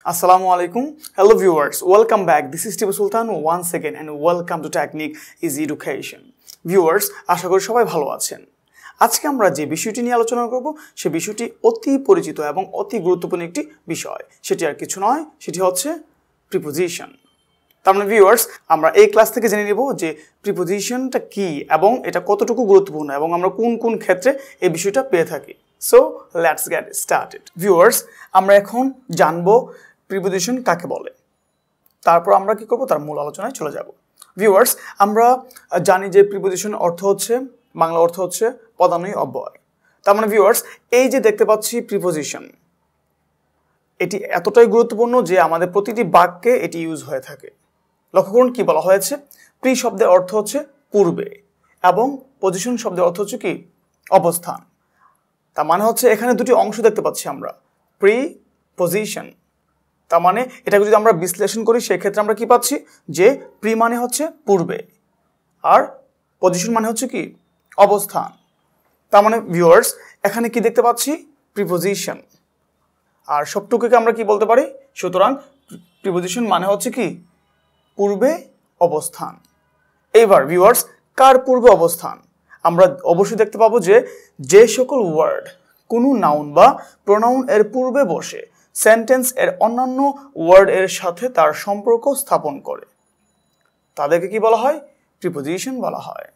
Assalamu alaikum. Hello viewers, welcome back. This is Tibu Sultan once again and welcome to Technique is Education. Viewers, আশা করি সবাই ভালো আছেন। আজকে আমরা যে বিষয়টি নিয়ে আলোচনা করব সেই বিষয়টি অতি পরিচিত এবং অতি গুরুত্বপূর্ণ একটি বিষয়। সেটি আর কিছু নয়, সেটি হচ্ছে প্রিপোজিশন। তার মানে ভিউয়ার্স, আমরা এই ক্লাস থেকে জেনে নেব যে প্রিপোজিশনটা কি এবং এটা কতটুকু গুরুত্বপূর্ণ এবং আমরা কোন কোন ক্ষেত্রে এই বিষয়টা পেয়ে থাকি। So let's get started. Viewers, আমরা এখন জানবো প্রিপোজিশন কাকে বলে, তারপর আমরা কি করব তার মূল আলোচনায় চলে যাব। ভিউয়ার্স, আমরা জানি যে প্রিপোজিশন অর্থ হচ্ছে, বাংলা অর্থ হচ্ছে পদান্বয়ী অব্যয়। তার মানে ভিউয়ার্স, এই যে দেখতে পাচ্ছি প্রিপোজিশন, এটি এতটাই গুরুত্বপূর্ণ যে আমাদের প্রতিটি বাক্যে এটি ইউজ হয়ে থাকে। লক্ষ্য করুন কি বলা হয়েছে, প্রি শব্দের অর্থ হচ্ছে পূর্বে এবং পজিশন শব্দের অর্থ হচ্ছে কি অবস্থান। তার মানে হচ্ছে এখানে দুটি অংশ দেখতে পাচ্ছি আমরা, প্রি পজিশন। তার মানে এটাকে যদি আমরা বিশ্লেষণ করি সেক্ষেত্রে আমরা কি পাচ্ছি যে প্রি মানে হচ্ছে পূর্বে আর পজিশন মানে হচ্ছে কি অবস্থান। তার মানে ভিউয়ার্স, এখানে কি দেখতে পাচ্ছি প্রিপোজিশন, আর সবটুকুকে আমরা কি বলতে পারি, সুতরাং প্রিপোজিশন মানে হচ্ছে কি পূর্বে অবস্থান। এইবার ভিউয়ার্স, কার পূর্বে অবস্থান? আমরা অবশ্যই দেখতে পাবো যে যে সকল ওয়ার্ড কোনো নাউন বা প্রোনাউন এর পূর্বে বসে সেন্টেন্স এর অন্যান্য ওয়ার্ড এর সাথে তার সম্পর্ক স্থাপন করে তাদেরকে কি বলা হয়, প্রিপোজিশন বলা হয়।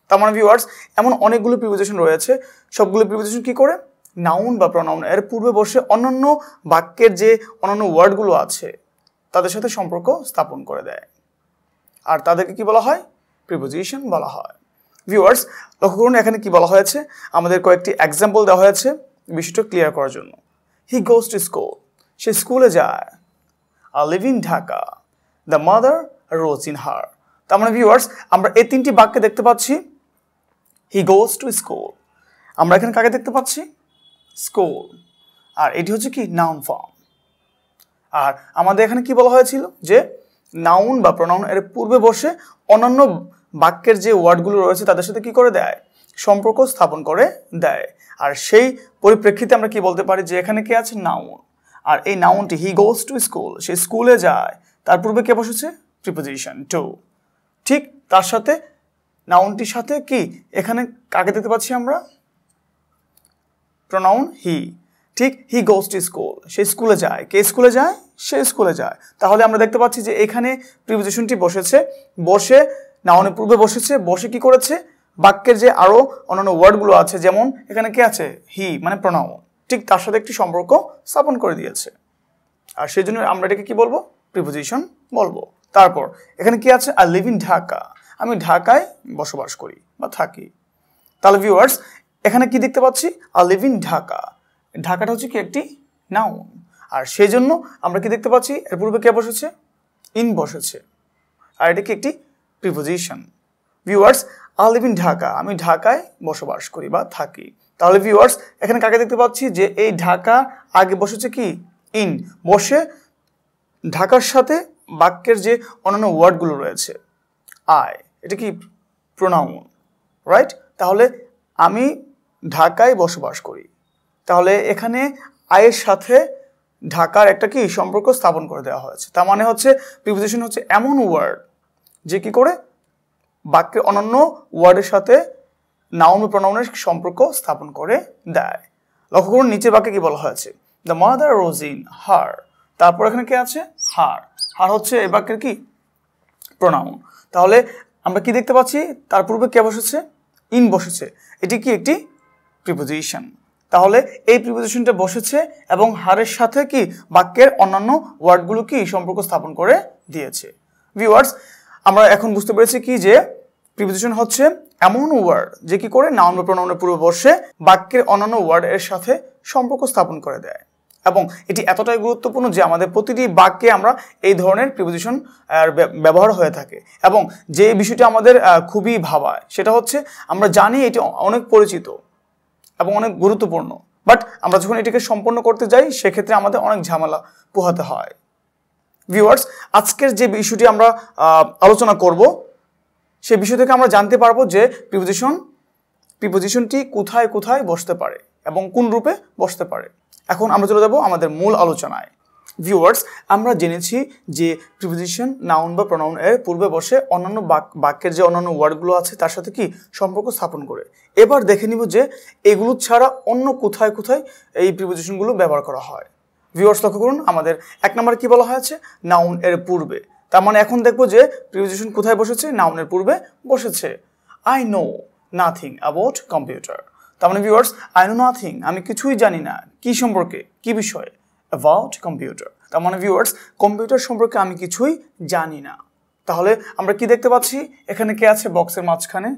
তার মানে ভিউয়ার্স, এমন অনেকগুলো প্রিপোজিশন রয়েছে, সবগুলো প্রিপোজিশন কি করে নাউন বা প্রোনাউন এর পূর্বে বসে অন্যান্য বাক্যের যে অন্যান্য ওয়ার্ডগুলো আছে তাদের সাথে সম্পর্ক স্থাপন করে দেয়, আর তাদেরকে কি বলা হয়, প্রিপোজিশন বলা হয়। ভিউয়ার্স, লক্ষ্য করুন এখানে কি বলা হয়েছে, আমাদের কয়েকটি এক্সাম্পল দেওয়া হয়েছে বিষয়টা ক্লিয়ার করার জন্য। হি গোজ টু স্কুল, সে স্কুলে যায়। I live in Dhaka, the mother rose in হার। তার মানে ভিউয়ার্স, আমরা এই তিনটি বাক্যে দেখতে পাচ্ছি হি গোজ টু স্কুল। আমরা এখানে কাকে দেখতে পাচ্ছি, স্কুল, আর এটি হচ্ছে কি নাউন ফর্ম। আর আমাদের এখানে কি বলা হয়েছিল যে নাউন বা প্রোনাউন এর পূর্বে বসে অন্যান্য বাক্যের যে ওয়ার্ডগুলো রয়েছে তাদের সাথে কি করে দেয়, সম্পর্ক স্থাপন করে দেয়। আর সেই পরিপ্রেক্ষিতে আমরা কি বলতে পারি যে এখানে কি আছে নাউন, আর এই নাউনটি হি গোজ টু স্কুল, সে স্কুলে যায়, তার পূর্বে কে বসেছে, প্রিপোজিশন টু। ঠিক তার সাথে নাউনটির সাথে কি এখানে কাকে দেখতে পাচ্ছি আমরা, প্রোনাউন হি। ঠিক হি গোজ টু স্কুল, সে স্কুলে যায়, কে স্কুলে যায়, সে স্কুলে যায়। তাহলে আমরা দেখতে পাচ্ছি যে এখানে প্রিপোজিশনটি বসেছে, বসে নাউনের পূর্বে বসেছে, বসে কি করেছে বাক্যের যে আরো অন্যান্য ওয়ার্ডগুলো আছে, যেমন এখানে কি আছে হি মানে প্রোনাউন, ঠিক তার সাথে একটি সম্পর্ক স্থাপন করে দিয়েছে, আর সেই জন্য আমরা এটাকে কি বলবো, প্রিপোজিশন বলবো। তারপর এখানে কি আছে, আই লিভ ইন ঢাকা, আমি ঢাকায় বসবাস করি বা থাকি। তাহলে ভিউয়ার্স, এখানে কি দেখতে পাচ্ছি, আই লিভ ইন ঢাকা, ঢাকাটা হচ্ছে কি একটি নাউন, আর সেই জন্য আমরা কি দেখতে পাচ্ছি এর পূর্বে কে বসেছে, ইন বসেছে, আর এটা কি একটি preposition. Viewers, I live in Dhaka, আমি ঢাকায় বসবাস করি বা থাকি। তাহলে ভিউয়ার্স, এখানে কাকে দেখতে পাচ্ছি যে এই ঢাকা আগে বসেছে কি ইন, বসে ঢাকার সাথে বাক্যের যে অন্যান্য ওয়ার্ডগুলো রয়েছে, আই, এটা কি প্রোনাউন, রাইট? তাহলে আমি ঢাকায় বসবাস করি, তাহলে এখানে আয়ের সাথে ঢাকার একটা কি সম্পর্ক স্থাপন করে দেওয়া হয়েছে। তার মানে হচ্ছে প্রিপোজিশন হচ্ছে এমন ওয়ার্ড যে কি করে বাক্যের অন্যান্য ওয়ার্ডের সাথে নাউন ও প্রোনাউনের সম্পর্ক স্থাপন করে দেয়। লক্ষ্য করুন নিচের বাক্যে কি বলা হয়েছে, দ্য মাদার রোজ ইন হার, তারপর এখানে কি আছে হার, হার হচ্ছে এই বাক্যের কি প্রোনাউন। তাহলে আমরা কি দেখতে পাচ্ছি, তার পূর্বে কে বসেছে, ইন বসেছে, এটি কি একটি প্রিপোজিশন। তাহলে এই প্রিপোজিশনটা বসেছে এবং হারের সাথে কি বাক্যের অন্যান্য ওয়ার্ডগুলো কি সম্পর্ক স্থাপন করে দিয়েছে। ভিউয়ার্স, আমরা এখন বুঝতে পেরেছি কি যে প্রিপোজিশন হচ্ছে এমন ওয়ার্ড যে কি করে নাউন বা প্রোনাউনের পূর্বে বসে বাক্যের অন্যান্য ওয়ার্ড এর সাথে সম্পর্ক স্থাপন করে দেয়, এবং এটি এতটাই গুরুত্বপূর্ণ যে আমাদের প্রতিটি বাক্যে আমরা এই ধরনের প্রিপোজিশন ব্যবহার হয়ে থাকে। এবং যে বিষয়টি আমাদের খুবই ভাবায় সেটা হচ্ছে আমরা জানি এটি অনেক পরিচিত এবং অনেক গুরুত্বপূর্ণ, বাট আমরা যখন এটিকে সম্পন্ন করতে যাই সেক্ষেত্রে আমাদের অনেক ঝামেলা পোহাতে হয়। ভিউয়ার্স, আজকের যে বিষয়টি আমরা আলোচনা করব সেই বিষয় থেকে আমরা জানতে পারবো যে প্রিপোজিশনটি কোথায় কোথায় বসতে পারে এবং কোন রূপে বসতে পারে। এখন আমরা চলে যাব আমাদের মূল আলোচনায়। ভিউয়ার্স, আমরা জেনেছি যে প্রিপোজিশন নাউন বা প্রোনাউন এর পূর্বে বসে অন্যান্য বাক্যের যে অন্যান্য ওয়ার্ডগুলো আছে তার সাথে কি সম্পর্ক স্থাপন করে। এবার দেখে নিব যে এগুলো ছাড়া অন্য কোথায় কোথায় এই প্রিপোজিশনগুলো ব্যবহার করা হয়। ভিউয়ার্স, লক্ষ্য করুন, আমাদের 1 নম্বরে কি বলা হয়েছে, নাউন এর পূর্বে। তার মানে এখন দেখবো যে প্রিপোজিশন কোথায় বসেছে, নাউনের পূর্বে বসেছে। I know nothing about computer. তার মানে ভিউয়ার্স, আই নো নাথিং, আমি কিছুই জানি না, কি সম্পর্কে, কি বিষয়ে, অ্যাবাউট কম্পিউটার। তার মানে ভিউয়ার্স, কম্পিউটার সম্পর্কে আমি কিছুই জানি না। তাহলে আমরা কি দেখতে পাচ্ছি, এখানে কে আছে বক্সের মাঝখানে,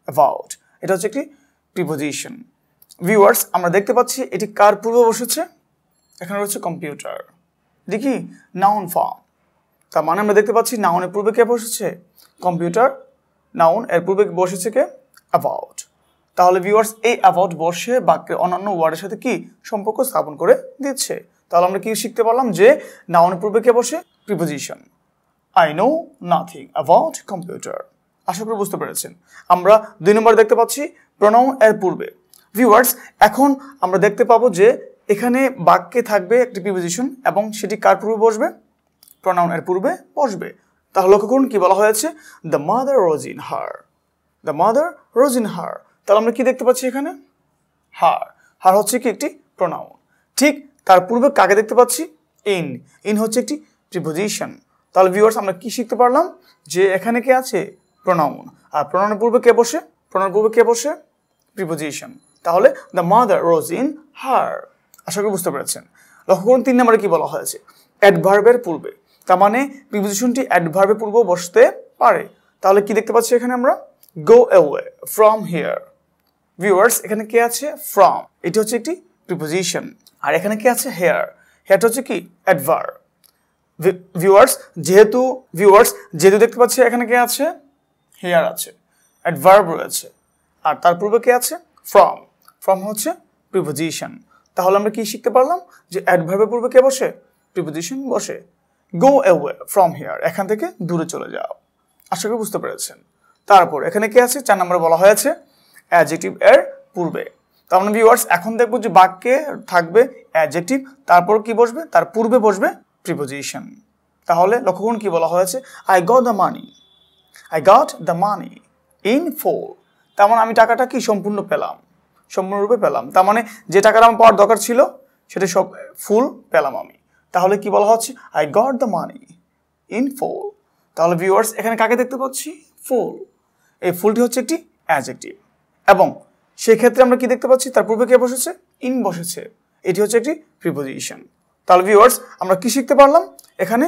অ্যাবাউট, এটা হচ্ছে একটি প্রিপোজিশন। ভিউয়ার্স, আমরা দেখতে পাচ্ছি এটি কার পূর্বে বসেছে, এখানে রয়েছে কম্পিউটার, দেখি নাউন ফর্ম। তার মানে আমরা দেখতে পাচ্ছি নাউনের পূর্বে কে বসেছে, কম্পিউটার, নাউন এর পূর্বে বসেছে কে, অ্যাবাউট। তাহলে ভিউয়ার্স, এই অ্যাবাউট বসে বাক্যের অন্যান্য ওয়ার্ডের সাথে কি সম্পর্ক স্থাপন করে দিচ্ছে। তাহলে আমরা কি শিখতে পারলাম যে নাউনের পূর্বে কে বসে, preposition. I know nothing about computer. আশা করি বুঝতে পেরেছেন। আমরা 2 নম্বর দেখতে পাচ্ছি প্রোনাউন এর পূর্বে। ভিউয়ার্স, এখন আমরা দেখতে পাবো যে এখানে বাক্যে থাকবে একটি প্রিপোজিশন এবং সেটি কার পূর্বে বসবে, প্রোনাউন এর পূর্বে বসবে। তাহলে লক্ষ্য করুন কি বলা হয়েছে, the mother rose in her, the mother rose in হার। তাহলে আমরা কি দেখতে পাচ্ছি এখানে, হার। হার হচ্ছে কি একটি প্রোনাউন। ঠিক তার পূর্বে কাকে দেখতে পাচ্ছি, ইন। ইন হচ্ছে একটি প্রিপোজিশন। তাহলে ভিউয়ার্স, আমরা কি শিখতে পারলাম যে এখানে কে আছে, প্রোনাউন, আর প্রোনাউনের পূর্বে কে বসে, প্রোনাউনের পূর্বে কে বসে, প্রিপোজিশন। তাহলে the mother rose in her. আশা করি বুঝতে পেরেছেন। লক্ষ্য করুন 3 নম্বরে কি বলা হয়েছে, অ্যাডভার্বের পূর্বে। তার মানে প্রিপোজিশনটি অ্যাডভার্বের পূর্বে বসতে পারে। তাহলে কি দেখতে পাচ্ছি এখানে আমরা, go away from here. Viewers, এখানে কে আছে, ফ্রম, এটি হচ্ছে একটি প্রিপোজিশন। আর এখানে কে আছে, হেয়ার। হেয়ারটা হচ্ছে কি, অ্যাডভার্ব। ভিউয়ার্স, যেহেতু দেখতে পাচ্ছি এখানে কে আছে, হেয়ার আছে, অ্যাডভার্ব রয়েছে, আর তার পূর্বে কে আছে, ফ্রম। ফ্রম হচ্ছে প্রিপোজিশন। তাহলে আমরা কি শিখতে পারলাম যে অ্যাডভার্বের পূর্বে কে বসে, প্রিপোজিশন বসে। গো অ্যাওয়ে ফ্রম হিয়ার, এখান থেকে দূরে চলে যাও। আশা করি বুঝতে পেরেছেন। তারপর এখানে কি আছে, 4 নম্বরে বলা হয়েছে অ্যাডজেক্টিভ এর পূর্বে। তার মানে ভিউয়ার্স, এখন দেখবো যে বাক্যে থাকবে অ্যাডজেক্টিভ, তারপর কি বসবে, তার পূর্বে বসবে প্রিপোজিশন। তাহলে লক্ষ্য করুন কি বলা হয়েছে, I got the money, I got the money in full. তার মানে আমি টাকাটা কি সম্পূর্ণ পেলাম, সম্পূর্ণরূপে পেলাম। তার মানে যে টাকাটা আমার পাওয়ার দরকার ছিল সেটা সব ফুল পেলাম আমি। তাহলে কি বলা হচ্ছে, I got the money in full. তাহলে ভিউয়ার্স, এখানে কাকে দেখতে পাচ্ছি, ফুল। এই ফুলটি হচ্ছে একটি অ্যাডজেক্টিভ এবং সেক্ষেত্রে আমরা কি দেখতে পাচ্ছি, তার পূর্বে কে বসেছে, ইন বসেছে, এটি হচ্ছে একটি প্রিপোজিশন। তাহলে ভিউয়ার্স, আমরা কি শিখতে পারলাম, এখানে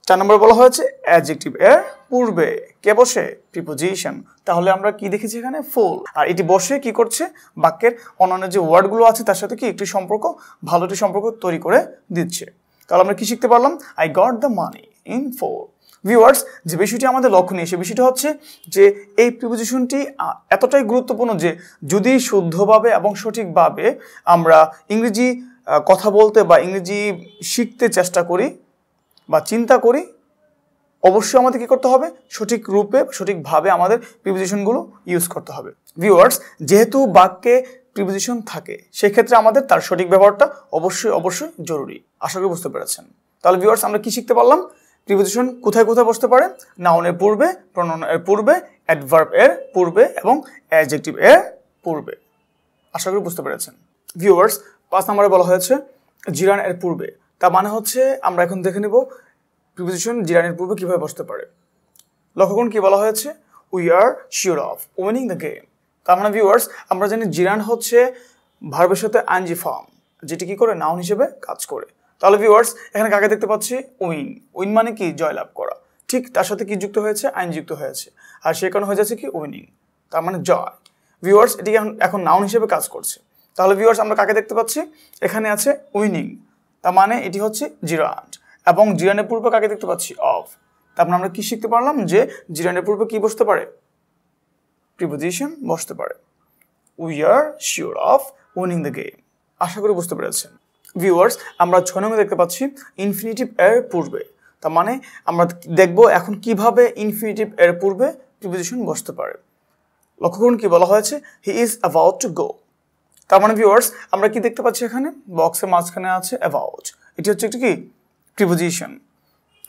4 নম্বরে বলা হয়েছে অ্যাডজেক্টিভ এর পূর্বে কে বসে, প্রিপোজিশন। তাহলে আমরা কি দেখেছি এখানে, ফুল। আর এটি বসে কি করছে, বাক্যের অন্যান্য যে ওয়ার্ডগুলো আছে তার সাথে কি একটি সম্পর্ক, ভালো একটি সম্পর্ক তৈরি করে দিচ্ছে। তাহলে আমরা কি শিখতে পারলাম, I got the money in full. Viewers, যে বিষয়টি আমাদের লক্ষণীয় সে বিষয়টা হচ্ছে যে এই প্রিপোজিশনটি এতটাই গুরুত্বপূর্ণ যে যদি শুদ্ধভাবে এবং সঠিকভাবে আমরা ইংরেজি কথা বলতে বা ইংরেজি শিখতে চেষ্টা করি বা চিন্তা করি, অবশ্যই আমাদের কী করতে হবে, সঠিক রূপে সঠিকভাবে আমাদের প্রিপোজিশনগুলো ইউজ করতে হবে। ভিউয়ার্স, যেহেতু বাক্যে প্রিপোজিশন থাকে সেক্ষেত্রে আমাদের তার সঠিক ব্যবহারটা অবশ্যই জরুরি। আশা করি বুঝতে পেরেছেন। তাহলে ভিউয়ার্স, আমরা কি শিখতে পারলাম, প্রিপোজিশন কোথায় কোথায় বসতে পারে, নাউনের পূর্বে, প্রোনাউন এর পূর্বে, অ্যাডভার্ব এর পূর্বে এবং অ্যাডজেক্টিভ এর পূর্বে। আশা করি বুঝতে পেরেছেন। ভিউয়ার্স, 5 নম্বরে বলা হয়েছে জিরান এর পূর্বে। তার মানে হচ্ছে আমরা এখন দেখে নেব প্রিপোজিশন জিরানের পূর্বে কিভাবে বসতে পারে। লক্ষ্য করুন কি বলা হয়েছে, we are sure of winning the game. তার মানে ভিউয়ার্স, আমরা জানি জিরান হচ্ছে ভার্বের সাথে আইএনজি ফর্ম, যেটি কি করে, নাউন হিসেবে কাজ করে। তাহলে ভিউয়ার্স, এখানে কাকে দেখতে পাচ্ছি, উইন। উইন মানে কি, জয়লাভ করা। ঠিক তার সাথে কি যুক্ত হয়েছে, আইন যুক্ত হয়েছে, আর সে কারণে হয়ে যাচ্ছে কি, উইনিং, তার মানে জয়। ভিউয়ার্স, এটি এখন নাউন হিসেবে কাজ করছে। তাহলে ভিউয়ার্স, আমরা কাকে দেখতে পাচ্ছি, এখানে আছে উইনিং, তার মানে এটি হচ্ছে জিরান। এবং জিরানের পূর্বে কাকে দেখতে পাচ্ছি, অফ। তারপর আমরা কি শিখতে পারলাম যে জিরানের পূর্বে কি বসতে পারে, প্রিপোজিশন বসতে পারে। We are sure of winning the game. আশা করি বুঝতে পেরেছেন। ভিউয়ার্স, আমরা 6 নম্বরে দেখতে পাচ্ছি ইনফিনিটিভ এর পূর্বে। তার মানে আমরা দেখব এখন কিভাবে ইনফিনিটিভ এর পূর্বে প্রিপোজিশন বসতে পারে। লক্ষ্য করুন কি বলা হয়েছে, he is about to go. তার মানে ভিউয়ার্স, আমরা কি দেখতে পাচ্ছি, এখানে বক্সের মাঝখানে আছে অ্যাবাউট এটি হচ্ছে একটি কি প্রিপোজিশন।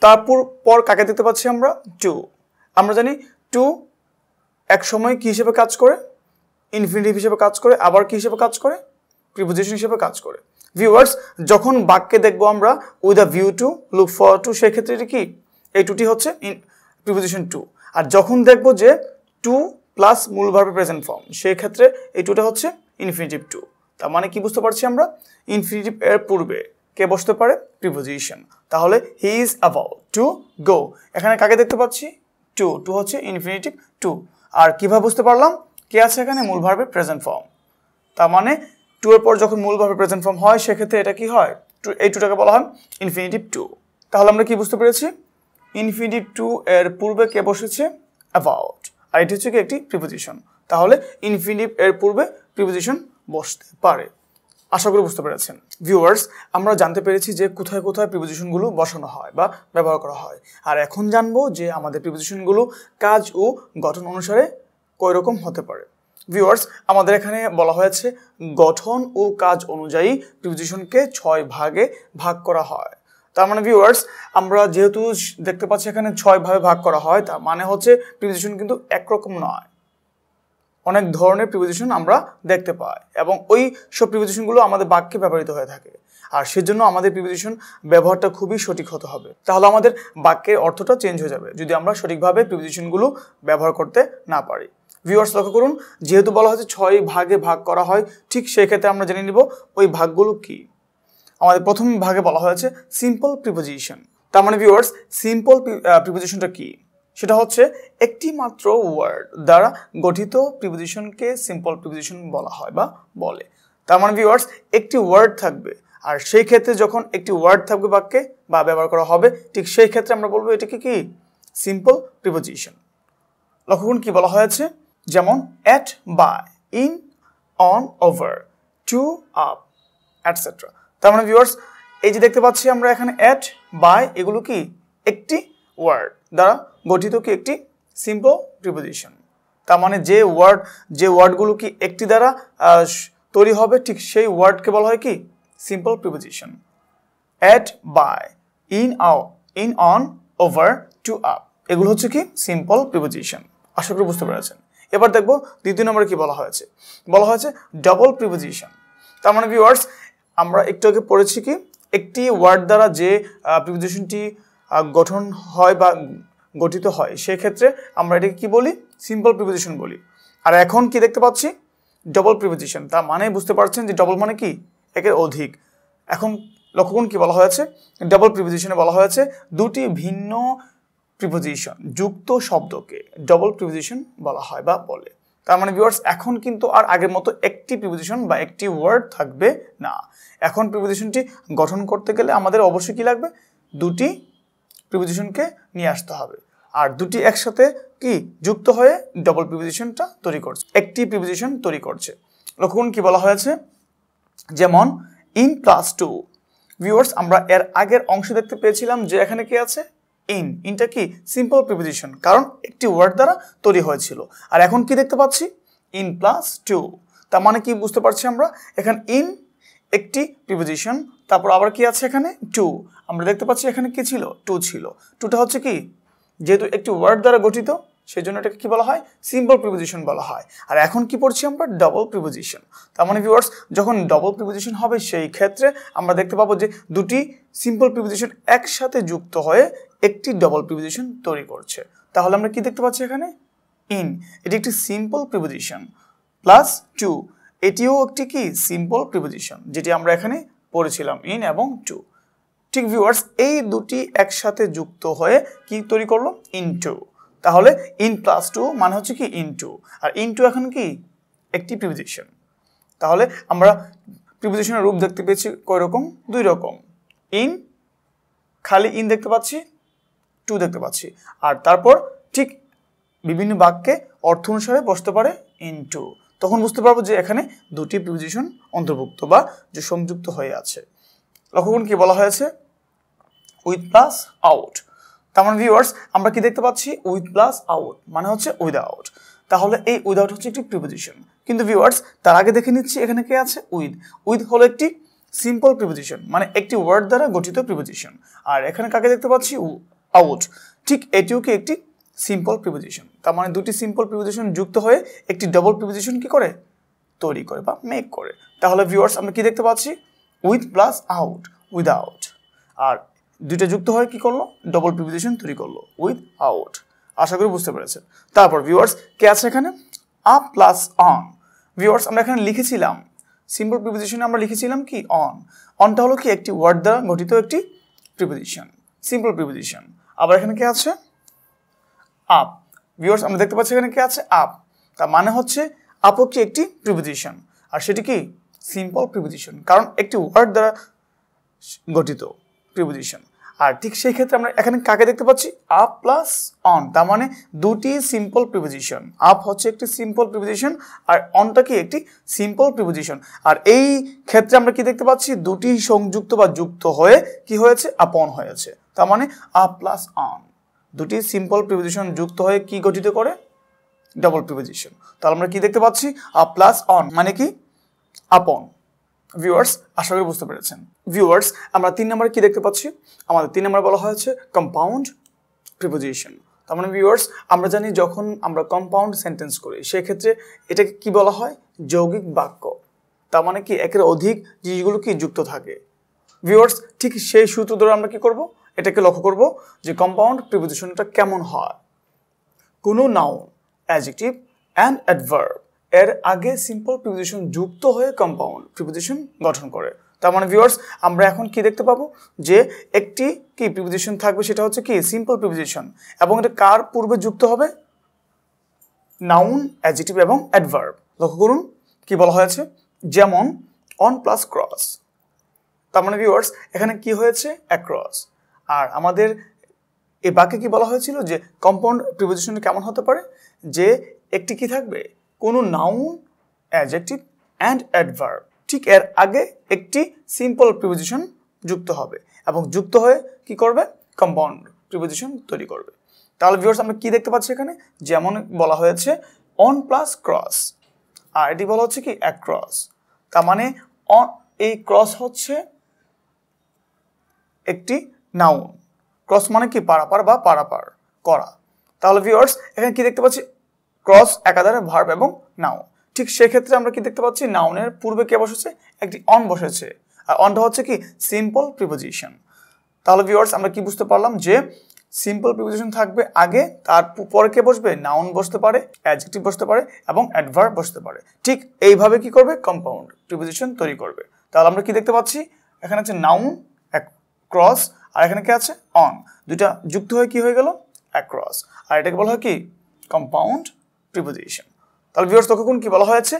তারপর কাকে দেখতে পাচ্ছি আমরা টু। আমরা জানি টু এক সময় কি হিসেবে কাজ করে, ইনফিনিটিভ হিসেবে কাজ করে, আবার কি হিসেবে কাজ করে, প্রিপোজিশন হিসেবে কাজ করে। ভিউয়ার্স, যখন বাক্যে দেখবো আমরা with a view to, look forward to, সেই ক্ষেত্রে এটি কি এই টুটি হচ্ছে প্রিপোজিশন টু। আর যখন দেখবো যে টু প্লাস মূল ভার্বের প্রেজেন্ট ফর্ম, সেই ক্ষেত্রে এই টুটা হচ্ছে ইনফিনিটিভ টু। তার মানে কি বুঝতে পারছি আমরা, ইনফিনিটিভ এর পূর্বে কে বসতে পারে, প্রিপোজিশন। তাহলে he is about to go, এখানে কাকে দেখতে পাচ্ছি, টু। টু হচ্ছে ইনফিনিটিভ টু। আর কিভাবে বুঝতে পারলাম, কে আছে এখানে, মূল ভার্বের প্রেজেন্ট ফর্ম। তার মানে টু এর পর যখন মূল ভার্বের প্রেজেন্ট ফর্ম হয়, সেক্ষেত্রে এটা কি হয়, এই টুটাকে বলা হয় ইনফিনিটিভ টু। তাহলে আমরা কি বুঝতে পেরেছি, ইনফিনিটিভ টু এর পূর্বে কে বসেছে, অ্যাবাউট, আর এটি হচ্ছে কি একটি প্রিপোজিশন। তাহলে ইনফিনিটিভ এর পূর্বে প্রিপোজিশন বসতে পারে। আশা করি বুঝতে পেরেছেন। ভিউয়ার্স, আমরা জানতে পেরেছি যে কোথায় কোথায় প্রিপোজিশনগুলো বসানো হয় বা ব্যবহার করা হয়। আর এখন জানবো যে আমাদের প্রিপোজিশনগুলো কাজ ও গঠন অনুসারে কয় রকম হতে পারে। ভিউয়ার্স, আমাদের এখানে বলা হয়েছে গঠন ও কাজ অনুযায়ী প্রিপোজিশনকে 6 ভাগে ভাগ করা হয়। তার মানে ভিউয়ার্স, আমরা যেহেতু দেখতে পাচ্ছি এখানে 6 ভাগে ভাগ করা হয়, তার মানে হচ্ছে প্রিপোজিশন কিন্তু একরকম নয়, অনেক ধরনের প্রিপোজিশন আমরা দেখতে পাই এবং ওই সব প্রিপোজিশনগুলো আমাদের বাক্যে ব্যবহৃত হয়ে থাকে। আর সেজন্য আমাদের প্রিপোজিশন ব্যবহারটা খুবই সঠিক হতে হবে, তাহলে আমাদের বাক্যের অর্থটা চেঞ্জ হয়ে যাবে যদি আমরা সঠিকভাবে প্রিপোজিশনগুলো ব্যবহার করতে না পারি। ভিউয়ার্স, লক্ষ্য করুন, যেহেতু বলা হয়েছে 6 ভাগে ভাগ করা হয়, ঠিক সেই ক্ষেত্রে আমরা জেনে নিব ওই ভাগগুলো কি। আমাদের প্রথম ভাগে বলা হয়েছে সিম্পল প্রিপোজিশন। তার মানে ভিউয়ার্স, সিম্পল প্রিপোজিশনটা কি, সেটা হচ্ছে একটি মাত্র ওয়ার্ড দ্বারা গঠিত প্রিপোজিশনকে সিম্পল প্রিপোজিশন বলা হয় বা বলে। তার মানে ভিউয়ার্স, একটি ওয়ার্ড থাকবে, আর সেই ক্ষেত্রে যখন একটি ওয়ার্ড থাকবে বাক্যে বা ব্যবহার করা হবে, ঠিক সেই ক্ষেত্রে আমরা বলবো এটাকে কি সিম্পল প্রিপোজিশন। লক্ষ্য করুন কি বলা হয়েছে, যেমন at, by, in, on, over, to, up, etcetera. তার মানে ভিউয়ার্স, এই যে দেখতে পাচ্ছি আমরা এখানে অ্যাট, বাই, এগুলো কি একটি ওয়ার্ড দ্বারা গঠিত কি একটি সিম্পল প্রিপোজিশন। তার মানে যে ওয়ার্ডগুলো কি একটি দ্বারা তৈরি হবে, ঠিক সেই ওয়ার্ডকে বলা হয় কি simple preposition. At, by, in, on, over, to, up, এগুলো হচ্ছে কি সিম্পল প্রিপোজিশন। আশা করি বুঝতে পেরেছেন। এবার দেখবো দ্বিতীয় নম্বরে কি বলা হয়েছে, বলা হয়েছে ডাবল প্রিপোজিশন। তার মানে ভিউয়ার্স, আমরা একটু আগে পড়েছি কি একটি ওয়ার্ড দ্বারা যে প্রিপোজিশনটি গঠন হয় বা গঠিত হয়, সেক্ষেত্রে আমরা এটাকে কি বলি, সিম্পল প্রিপোজিশন বলি। আর এখন কি দেখতে পাচ্ছি, ডবল প্রিপোজিশন। তার মানে বুঝতে পারছেন যে ডবল মানে কি একের অধিক। এখন লক্ষ্য করুন কি বলা হয়েছে, ডবল প্রিপোজিশনে বলা হয়েছে দুটি ভিন্ন প্রিপোজিশন যুক্ত শব্দকে ডবল প্রিপোজিশন বলা হয় বা বলে। তার মানে ভিউয়ার্স, এখন কিন্তু আর আগের মতো একটি প্রিপোজিশন বা একটি ওয়ার্ড থাকবে না। এখন প্রিপোজিশনটি গঠন করতে গেলে আমাদের অবশ্যই কি লাগবে, দুটি প্রিপোজিশনকে নিয়ে আসতে হবে, আর দুটি একসাথে কি যুক্ত হয়ে ডবল প্রিপোজিশনটা তৈরি করছে, একটি প্রিপোজিশন তৈরি করছে। লক্ষ্য করুন কি বলা হয়েছে, যেমন ইন প্লাস টু। ভিউয়ার্স, আমরা এর আগের অংশ দেখতে পেয়েছিলাম যে এখানে কি আছে, ইনটা কি সিম্পল প্রিপোজিশন, কারণ একটি ওয়ার্ড দ্বারা তৈরি হয়েছিল। আর এখন কি দেখতে পাচ্ছি, ইন প্লাস টু। তার মানে কি বুঝতে পারছি আমরা, এখানে ইন একটি প্রিপোজিশন, তারপর আবার কি আছে এখানে টু। আমরা দেখতে পাচ্ছি এখানে কি ছিল, টু ছিল। টুটা হচ্ছে কি, যেহেতু একটি ওয়ার্ড দ্বারা গঠিত, সেই জন্য এটাকে কি বলা হয়, সিম্পল প্রিপোজিশন বলা হয়। আর এখন কি পড়ছি আমরা, ডাবল প্রিপোজিশন। তার মানে ভিউয়ার্স, যখন ডাবল প্রিপোজিশন হবে, সেই ক্ষেত্রে আমরা দেখতে পাবো যে দুটি সিম্পল প্রিপোজিশন একসাথে যুক্ত হয়ে একটি ডাবল প্রিপোজিশন তৈরি করছে। তাহলে আমরা কি দেখতে পাচ্ছি এখানে, ইন, এটি একটি সিম্পল প্রিপোজিশন, প্লাস টু, এটিও একটি কি সিম্পল প্রিপোজিশন, যেটি আমরা এখানে পড়েছিলাম, ইন এবং টু। ঠিক ভিউয়ার্স, এই দুটি একসাথে যুক্ত হয়ে কি তৈরি করলো, ইনটু। তাহলে ইন প্লাস টু মানে হচ্ছে কি ইনটু, আর ইনটু এখন কি একটি প্রিপোজিশন। তাহলে আমরা প্রিপোজিশনের রূপ দেখতে পেয়েছি কয় রকম, দুই রকম। ইন, খালি ইন দেখতে পাচ্ছি, টু দেখতে পাচ্ছি, আর তারপর ঠিক বিভিন্ন বাক্যে অর্থ অনুসারে বসতে পারে ইনটু। তখন বুঝতে পারবো যে এখানে দুটি প্রিপোজিশন অন্তর্ভুক্ত বা যে সংযুক্ত হয়ে আছে। লক্ষ্য করুন কি বলা হয়েছে, উইথ প্লাস আউট। তার মানে ভিউয়ার্স, আমরা কি দেখতে পাচ্ছি, উইথ প্লাস আউট মানে হচ্ছে উইদাউট। তাহলে এই উইদাউট হচ্ছে একটি প্রিপোজিশন, কিন্তু ভিউয়ার্স তার আগে দেখে নিচ্ছি এখানে কি আছে, উইথ। উইথ হলো একটি সিম্পল প্রিপোজিশন মানে একটি ওয়ার্ড দ্বারা গঠিত প্রিপোজিশন। আর এখানে কাকে দেখতে পাচ্ছি? আউট। ঠিক এটিও কি একটি সিম্পল প্রিপোজিশন। তার মানে দুটি সিম্পল প্রিপোজিশন যুক্ত হয়ে একটি ডবল প্রিপোজিশন কি করে? তৈরি করে বা মেক করে। তাহলে ভিউয়ার্স আমরা কি দেখতে পাচ্ছি? With plus out, without. আর দুইটা যুক্ত হয়ে কি করলো? ডবল প্রিপোজিশন তৈরি করলো, উইথ আউট। আশা করি বুঝতে পেরেছেন। তারপর ভিউয়ার্স কে আছে এখানে? Up plus on. ভিউয়ার্স আমরা এখানে লিখেছিলাম সিম্পল প্রিপোজিশনে আমরা লিখেছিলাম কি? অন। অনটা হলো কি? একটি ওয়ার্ড দ্বারা গঠিত একটি প্রিপোজিশন, সিম্পল প্রিপোজিশন। আবার এখানে কে আছে? আপ। ভিউয়ার্স আমরা দেখতে পাচ্ছি এখানে কে আছে? আপ। তার মানে হচ্ছে আপও কি একটি প্রিপোজিশন, আর সেটি কি? সিম্পল প্রিপোজিশন, কারণ একটি ওয়ার্ড দ্বারা গঠিত প্রিপোজিশন। আর ঠিক সেই ক্ষেত্রে আমরা এখানে কাকে দেখতে পাচ্ছি? Up plus on. তার মানে দুটি সিম্পল প্রিপোজিশন। আপ হচ্ছে একটি সিম্পল প্রিপোজিশন আর অনটা কি? একটি সিম্পল প্রিপোজিশন। আর এই ক্ষেত্রে আমরা কি দেখতে পাচ্ছি? দুটি সংযুক্ত বা যুক্ত হয়ে কি হয়েছে? আপন হয়েছে। তার মানে আপ প্লাস অন, দুটি সিম্পল প্রিপোজিশন যুক্ত হয়ে কি গঠিত করে? Double preposition. তাহলে আমরা কি দেখতে পাচ্ছি? আপ প্লাস অন মানে কি? আপন। ভিউয়ার্স আশা করি বুঝতে পেরেছেন। ভিউয়ার্স আমরা 3 নম্বরে কি দেখতে পাচ্ছি? আমাদের 3 নম্বরে বলা হয়েছে কম্পাউন্ড প্রিপোজিশন। তার মানে ভিউয়ার্স আমরা জানি যখন আমরা কম্পাউন্ড সেন্টেন্স করি সেক্ষেত্রে এটাকে কি বলা হয়? যৌগিক বাক্য। তার মানে কি? একের অধিক জিনিসগুলো কি যুক্ত থাকে। ভিউয়ার্স ঠিক সেই সূত্র ধরে আমরা কি করব? এটাকে লক্ষ্য করব যে কম্পাউন্ড প্রিপোজিশনটা কেমন হয়। কোনো নাউন, অ্যাডজেক্টিভ অ্যান্ড অ্যাডভার্ব এর আগে সিম্পল প্রিপোজিশন যুক্ত হয়ে কম্পাউন্ড প্রিপোজিশন গঠন করে। তার মানে ভিউয়ার্স আমরা এখন কি দেখতে পাবো? যে একটি কি প্রিপোজিশন থাকবে, সেটা হচ্ছে কি? Simple preposition. এবং এটা কার পূর্বে যুক্ত হবে? নাউন, অ্যাডজেক্টিভ এবং অ্যাডভার্ব। লক্ষ্য করুন কি বলা হয়েছে? যেমন অন প্লাস ক্রস। তার মানে ভিউয়ার্স এখানে কি হয়েছে? অ্যাক্রস। আর আমাদের এই বাক্যে কি বলা হয়েছিল? যে কম্পাউন্ড প্রিপোজিশন কেমন হতে পারে? যে একটি কি থাকবে? কোনো নাউন, অ্যাডজেক্টিভ অ্যান্ড অ্যাডভার্ব ঠিক এর আগে একটি সিম্পল প্রিপোজিশন যুক্ত হবে এবং যুক্ত হয়ে কি করবে? কম্পাউন্ড প্রিপোজিশন তৈরি করবে। তাহলে ভিউয়ার্স আমরা কি দেখতে পাচ্ছি এখানে? যেমন বলা হয়েছে অন প্লাস ক্রস, আর এটি বলা হচ্ছে কি? অ্যাক্রস। তার মানে এই ক্রস হচ্ছে একটি নাউন। ক্রস মানে কি? পারাপার বা পারাপার করা। তাহলে ভিউয়ার্স এখানে কি দেখতে পাচ্ছি? ক্রস একাধারে ভার্ব এবং নাউন। ঠিক সেক্ষেত্রে আমরা কি দেখতে পাচ্ছি? নাউনের পূর্বে কে বসেছে? একটি অন বসেছে, আর অনটা হচ্ছে কি? Simple preposition. তাহলে ভিউয়ার্স আমরা কি বুঝতে পারলাম? যে সিম্পল প্রিপোজিশন থাকবে আগে, তার পরে কে বসবে? নাউন বসতে পারে, অ্যাডজেক্টিভ বসতে পারে এবং অ্যাডভার্ব বসতে পারে। ঠিক এইভাবে কি করবে? কম্পাউন্ড প্রিপোজিশন তৈরি করবে। তাহলে আমরা কি দেখতে পাচ্ছি? এখানে আছে নাউন, ক্রস, আর এখানে কি আছে? অন। দুইটা যুক্ত হয়ে কি হয়ে গেল? অ্যাক্রস। আর এটাকে বলা হয় কি? Compound preposition. তাহলে ভিউয়ার্স লক্ষ্য করুন কি বলা হয়েছে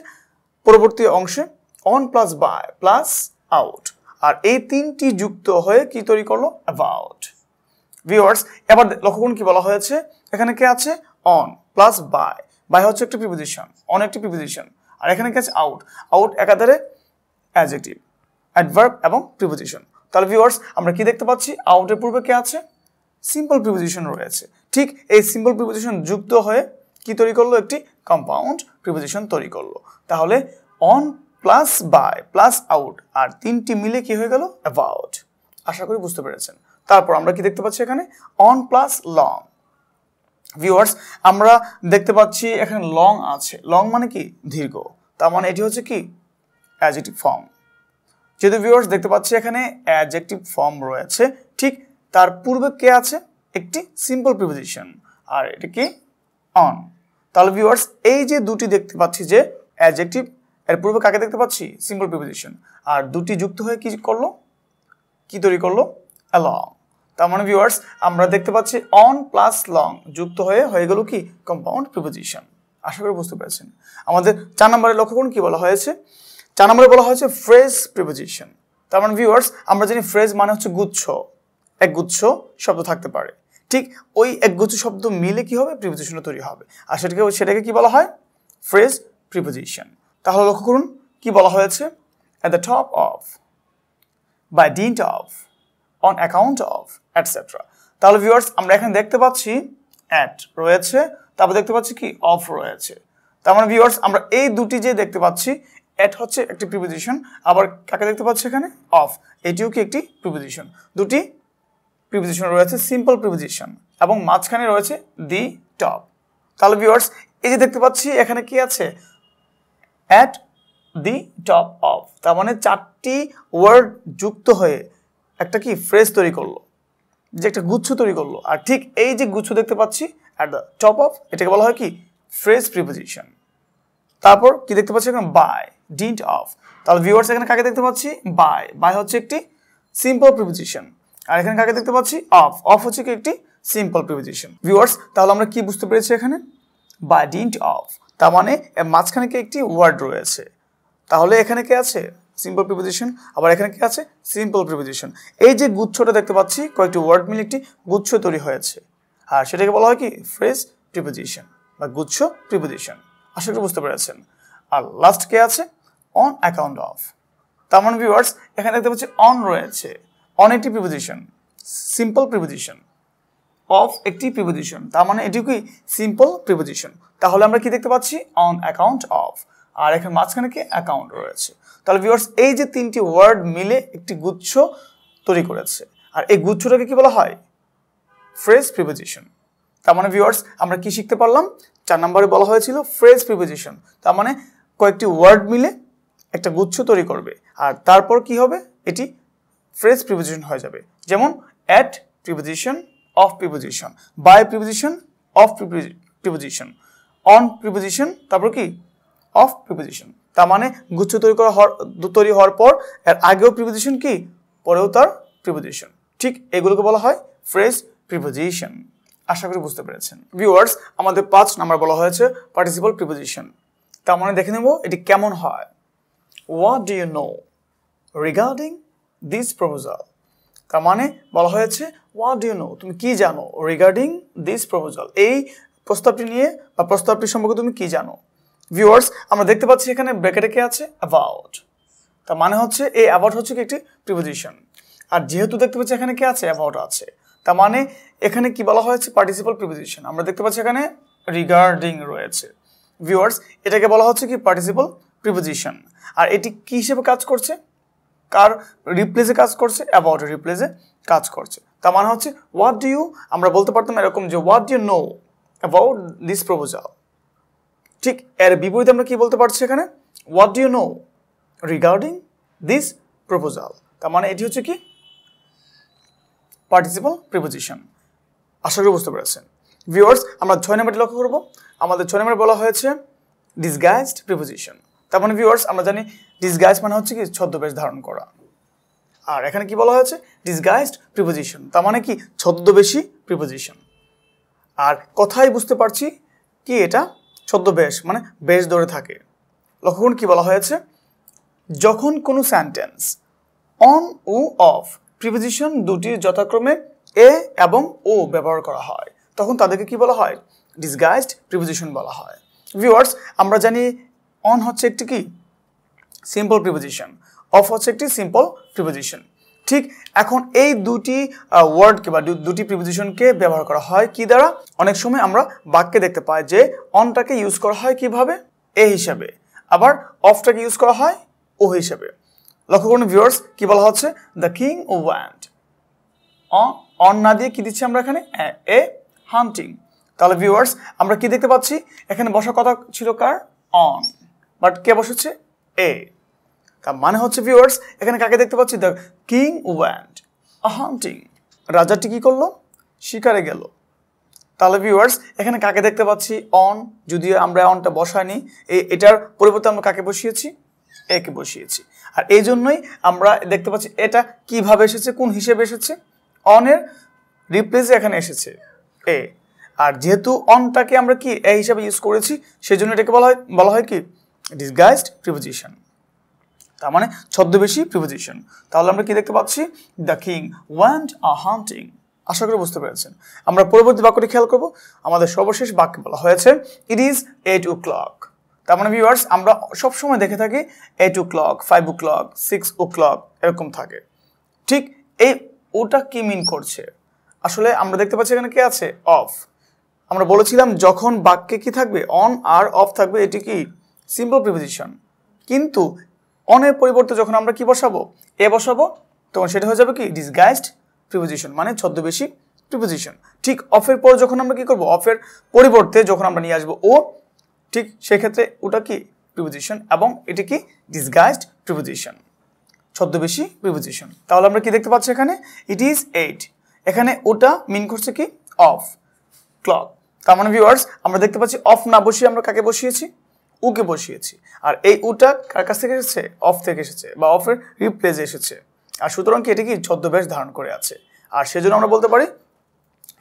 পরবর্তী অংশে? On plus by plus out. আর এই তিনটি যুক্ত হয়ে কি তৈরি করলো? অ্যাবাউট। ভিউয়ার্স এবার লক্ষ্য করুন কি বলা হয়েছে? এখানে কে আছে? On plus by. বাই হচ্ছে একটি প্রিপোজিশন, অন একটি প্রিপোজিশন, আর এখানে কি আছে? আউট। আউট একাধারে অ্যাডজেক্টিভ, অ্যাডভার্ব এবং প্রিপোজিশন। তাহলে ভিউয়ার্স আমরা কি দেখতে পাচ্ছি? আউটের পূর্বে কে আছে? সিম্পল প্রিপোজিশন রয়েছে। ঠিক এই সিম্পল প্রিপোজিশন যুক্ত হয়ে কি তৈরি করলো? একটি কম্পাউন্ড প্রিপোজিশন তৈরি করলো। তাহলে on plus by plus out আর তিনটি মিলে কি হয়ে গেল? অ্যাবাউট। আশা করি বুঝতে পেরেছেন। তারপর আমরা কি দেখতে পাচ্ছি এখানে? On plus long. ভিউয়ার্স আমরা দেখতে পাচ্ছি এখানে লং আছে। লং মানে কি? দীর্ঘ। তার মানে এটি হচ্ছে কি? Adjective form. যেহেতু ভিউয়ার্স দেখতে পাচ্ছি এখানে অ্যাডজেক্টিভ ফর্ম রয়েছে, ঠিক তার পূর্বে কে আছে? একটি সিম্পল প্রিপোজিশন, আর এটা কি? অন। তাহলে ভিউয়ার্স এই যে দুটি দেখতে পাচ্ছি যে অ্যাডজেক্টিভ, এর পূর্বে কাকে দেখতে পাচ্ছি? সিম্পল প্রিপোজিশন, আর দুটি যুক্ত হয়ে কি করলো? কি তৈরি করলো? অ্যালং। তার মানে ভিউয়ার্স আমরা দেখতে পাচ্ছি অন প্লাস লং যুক্ত হয়ে গেল কি? Compound preposition. আশা করি বুঝতে পেরেছেন। আমাদের 4 নম্বরে লক্ষ্য করুন কি বলা হয়েছে? 4 নম্বরে বলা হয়েছে ফ্রেজ প্রিপোজিশন। তার মানে ভিউয়ার্স আমরা জানি ফ্রেজ মানে হচ্ছে গুচ্ছ, এক গুচ্ছ শব্দ থাকতে পারে। ঠিক ওই একগুচ্ছ শব্দ মিলে কি হবে? প্রিপোজিশন তৈরি হবে, আর সেটাকে কি বলা হয়? Phrase preposition. তাহলে লক্ষ্য করুন কি বলা হয়েছে? at the top of, by dint of, on account of, etc. তাহলে ভিউয়ার্স আমরা এখানে দেখতে পাচ্ছি at রয়েছে, তারপর দেখতে পাচ্ছি কি? অফ রয়েছে। তার মানে ভিউয়ার্স আমরা এই দুটি যে দেখতে পাচ্ছি এট হচ্ছে একটি প্রিপোজিশন, আবার কাকে দেখতে পাচ্ছি এখানে অফ, এটিও কি একটি প্রিপোজিশন। দুটি প্রিপোজিশন রয়েছে, সিম্পল প্রিপোজিশন, এবং মাঝখানে রয়েছে দি টপ। তাহলে ভিউয়ার্স এই যে দেখতে পাচ্ছি এখানে কি আছে অ্যাট দি টপ অফ, তার মানে চারটি ওয়ার্ড যুক্ত হয়ে একটা কি ফ্রেজ তৈরি করলো, যে একটা গুচ্ছ তৈরি করলো। আর ঠিক এই যে গুচ্ছ দেখতে পাচ্ছি অ্যাট দ্য টপ অফ, এটাকে বলা হয় কি ফ্রেজ প্রিপোজিশন। তারপর কি দেখতে পাচ্ছি এখানে বাই, ডিডন্ট অফ। তাহলে ভিউয়ার্স এখানে কাকে দেখতে পাচ্ছি বাই, বাই হচ্ছে একটি সিম্পল প্রিপোজিশন। আর এখানে কাকে দেখতে পাচ্ছি অফ, অফ হচ্ছে কি একটি সিম্পল প্রিপোজিশন। ভিউয়ার্স তাহলে আমরা কি বুঝতে পেরেছি এখানে বাই ডিডন্ট অফ, তার মানে এর মাঝখানে কি একটি ওয়ার্ড রয়েছে। তাহলে এখানে কি আছে সিম্পল প্রিপোজিশন, আবার এখানে কি আছে সিম্পল প্রিপোজিশন। এই যে গুচ্ছটা দেখতে পাচ্ছি কয়েকটি ওয়ার্ড মিলে একটি গুচ্ছ তৈরি হয়েছে, আর সেটাকে বলা হয় কি ফ্রেজ প্রিপোজিশন বা গুচ্ছ প্রিপোজিশন। আশা করি বুঝতে পেরেছেন। আর লাস্ট কে আছে অন অ্যাকাউন্ট অফ, তার মানে ভিউয়ার্স এখানে দেখতে পাচ্ছি অন রয়েছে, অন একটি প্রিপোজিশন, সিম্পল প্রিপোজিশন, অফ একটি প্রিপোজিশন, তার মানে এটি কি সিম্পল প্রিপোজিশন। তাহলে আমরা কি দেখতে পাচ্ছি অন অ্যাকাউন্ট অফ, আর এখানে মাঝখানে কি অ্যাকাউন্ট রয়েছে। তাহলে ভিউয়ার্স এই যে তিনটি ওয়ার্ড মিলে একটি গুচ্ছ তৈরি করেছে, আর এই গুচ্ছটাকে কি বলা হয় ফ্রেজ প্রিপোজিশন। তার মানে ভিউয়ার্স আমরা কি শিখতে পারলাম, 4 নম্বরে বলা হয়েছিল ফ্রেজ প্রিপোজিশন, তার মানে কয়েকটি ওয়ার্ড মিলে একটা গুচ্ছ তৈরি করবে, আর তারপর কি হবে এটি ফ্রেজ প্রিপোজিশন হয়ে যাবে। যেমন at preposition, of preposition, by preposition, of preposition, on preposition, তারপর কি অফ প্রিপোজিশন। তার মানে গুচ্ছ তৈরি হওয়ার পর এর আগেও প্রিপোজিশন কি পরেও তার প্রিপোজিশন, ঠিক এগুলোকে বলা হয় ফ্রেজ প্রিপোজিশন। আশা করি বুঝতে পেরেছেন। ভিউয়ার্স আমাদের 5 নাম্বার বলা হয়েছে পার্টিসিপল প্রিপোজিশন। তার মানে দেখে নেব এটি কেমন হয়। What do you know regarding this proposal, তার মানে বলা হয়েছে হোয়াট ডু ইউ নো, তুমি কি জানো রিগার্ডিং দিস প্রপোজাল, এই প্রস্তাবটি নিয়ে বা প্রস্তাবটি সম্পর্কে তুমি কি জানো। ভিউয়ার্স আমরা দেখতে পাচ্ছি এখানে ব্র্যাকেটে কে আছে অ্যাবাউট, তার মানে হচ্ছে এই অ্যাবাউট হচ্ছে কি একটি প্রিপোজিশন, আর যেহেতু দেখতে পাচ্ছি এখানে কে আছে অ্যাবাউট আছে, তার মানে এখানে কি বলা হয়েছে পার্টিসিপল প্রিপোজিশন। আমরা দেখতে পাচ্ছি এখানে রিগার্ডিং রয়েছে। ভিউয়ার্স এটাকে বলা হচ্ছে কি পার্টিসিপল প্রিপোজিশন, আর এটি কি হিসেবে কাজ করছে, কার রিপ্লেসে কাজ করছে, অ্যাবাউট রিপ্লেসে কাজ করছে। তার মানে হচ্ছে হোয়াট ডু ইউ, আমরা বলতে পারতাম এরকম যে what do you know about this proposal, ঠিক এর বিপরীতে আমরা কি বলতে পারছি এখানে what do you know regarding this proposal, তার মানে এটি হচ্ছে কি পার্টিসিপল প্রিপোজিশন। আশা করি বুঝতে পেরেছেন। ভিউয়ার্স আমরা 6 নম্বরটি লক্ষ্য করব। আমাদের 6 নম্বরে বলা হয়েছে ডিসগাইজড প্রিপোজিশন। তার মানে ভিউয়ার্স আমরা জানি ডিসগাইজ মানে হচ্ছে কি ছদ্মবেশ ধারণ করা, আর এখানে কি বলা হয়েছে ডিসগাইজড প্রিপোজিশন, তার মানে কি ছদ্মবেশী প্রিপোজিশন। আর কথাই বুঝতে পারছি কি এটা ছদ্মবেশ মানে বেশ ধরে থাকে। লক্ষ্য করুন কি বলা হয়েছে, যখন কোনো সেন্টেন্স অন ও অফ প্রিপোজিশন দুটির যথাক্রমে এ এবং ও ব্যবহার করা হয় তখন তাদেরকে কি বলা হয় ডিসগাইজড প্রিপোজিশন বলা হয়। ভিউয়ার্স আমরা জানি অন হচ্ছে একটি কি সিম্পল প্রিপোজিশন, অফ হচ্ছে একটি সিম্পল প্রিপোজিশন। ঠিক এখন এই দুটি ওয়ার্ডকে বা দুটি প্রিপোজিশনকে ব্যবহার করা হয় কি দ্বারা, অনেক সময় আমরা বাক্যে দেখতে পাই যে অনটাকে ইউজ করা হয় কিভাবে এ হিসাবে, আবার অফটাকে ইউজ করা হয় ও হিসাবে। লক্ষ্য করুন ভিউয়ার্স কি বলা হচ্ছে দ্য কিং ওয়েন্ট, অন না দিয়ে কি দিচ্ছি আমরা এখানে এ হান্টিং। তাহলে ভিউয়ার্স আমরা কি দেখতে পাচ্ছি এখানে বসার কথা ছিল কার অন, বাট কে বসেছে এ, তার মানে হচ্ছে ভিউয়ার্স এখানে কাকে দেখতে পাচ্ছি দ্য কিং ওয়েন্ট আ হান্টিং, রাজাটি কি করলো শিকারে গেল। তাহলে ভিউয়ার্স এখানে কাকে দেখতে পাচ্ছি অন, যদিও আমরা অনটা বসাইনি, এটার পরিবর্তে আমরা কাকে বসিয়েছি একে বসিয়েছি, আর এই জন্যই আমরা দেখতে পাচ্ছি এটা কিভাবে এসেছে কোন হিসেবে এসেছে অনের রিপ্লেসে এখানে এসেছে এ, আর যেহেতু অনটাকে আমরা কি এ হিসাবে ইউজ করেছি সেজন্য এটাকে বলা হয় কি ডিসগাইজড প্রিপোজিশন, তার মানে ছদ্মবেশী প্রিপোজিশন। তাহলে আমরা কি দেখতে পাচ্ছি দ্য কিং ওয়েন্ট আ হান্টিং। আশা করি বুঝতে পেরেছেন। আমরা পরবর্তী বাক্যটি খেয়াল করব। আমাদের সর্বশেষ বাক্যে বলা হয়েছে ইট ইজ 8 o'clock। তার মানে ভিউয়ার্স আমরা সবসময় দেখে থাকি 8 o'clock, 5 o'clock, 6 o'clock এরকম থাকে। ঠিক এই ওটা কি মিন করছে, আসলে আমরা দেখতে পাচ্ছি এখানে কি আছে অফ। আমরা বলেছিলাম যখন বাক্যে কি থাকবে অন আর অফ থাকবে এটি কি সিম্পল প্রিপোজিশন, কিন্তু অনের পরিবর্তে যখন আমরা কি বসাবো এ বসাবো তখন সেটা হয়ে যাবে কি ডিসগাইজড প্রিপোজিশন মানে ছদ্মবেশী প্রিপোজিশন। ঠিক অফের পর যখন আমরা কি করব অফের পরিবর্তে যখন আমরা নিয়ে আসবো ও ঠিক সেই ক্ষেত্রে ওটা কি প্রিপোজিশন এবং এটি কি ডিসগাইজড প্রিপোজিশন ছদ্মবেশী প্রিপোজিশন। তাহলে আমরা কি দেখতে পাচ্ছি এখানে ইট ইজ 8 এখানে ওটা মিন করছে কি অফ ক্লক। তার মানে ভিউয়ার্স আমরা দেখতে পাচ্ছি অফ না বসিয়ে আমরা কাকে বসিয়েছি উকে বসিয়েছি আর এই উটা কার কাছ থেকে এসেছে অফ থেকে এসেছে বা অফের রিপ্লেসে এসেছে আর সুতরাং কি এটি কি ছদ্মবেশ ধারণ করে আছে আর সেজন্য আমরা বলতে পারি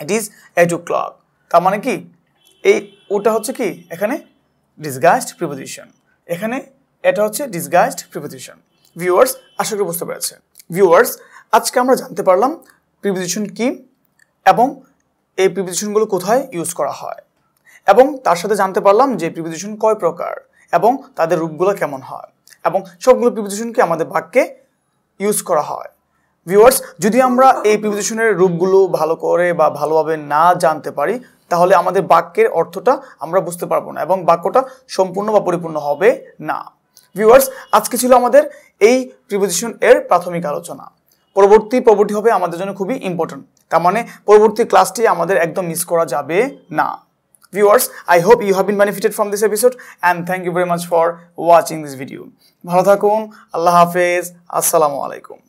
ইট ইজ 8 o'clock। তার মানে কি এই ওটা হচ্ছে কি এখানে ডিসগাইজড প্রিপোজিশন এখানে এটা হচ্ছে ডিসগাইজড প্রিপোজিশন। ভিউয়ার্স আশা করি বুঝতে পেরেছেন। ভিউয়ার্স আজকে আমরা জানতে পারলাম প্রিপোজিশন কি এবং এই প্রিপোজিশনগুলো কোথায় ইউজ করা হয় এবং তার সাথে জানতে পারলাম যে প্রিপোজিশন কয় প্রকার এবং তাদের রূপগুলো কেমন হয় এবং সবগুলো প্রিপোজিশনকে আমাদের বাক্যে ইউজ করা হয়। ভিউয়ার্স যদি আমরা এই প্রিপোজিশনের রূপগুলো ভালো করে বা ভালোভাবে না জানতে পারি তাহলে আমাদের বাক্যের অর্থটা আমরা বুঝতে পারবো না এবং বাক্যটা সম্পূর্ণ বা পরিপূর্ণ হবে না। ভিউয়ার্স আজকে ছিল আমাদের এই প্রিপোজিশন এর প্রাথমিক আলোচনা। পরবর্তী পর্বটি হবে আমাদের জন্য খুবই ইম্পর্টেন্ট তার মানে পরবর্তী ক্লাসটি আমাদের একদম মিস করা যাবে না। Viewers, I hope you have been benefited from this episode and thank you very much for watching this video. ভালো থাকুন, আল্লাহ হাফেজ, আসসালামু আলাইকুম।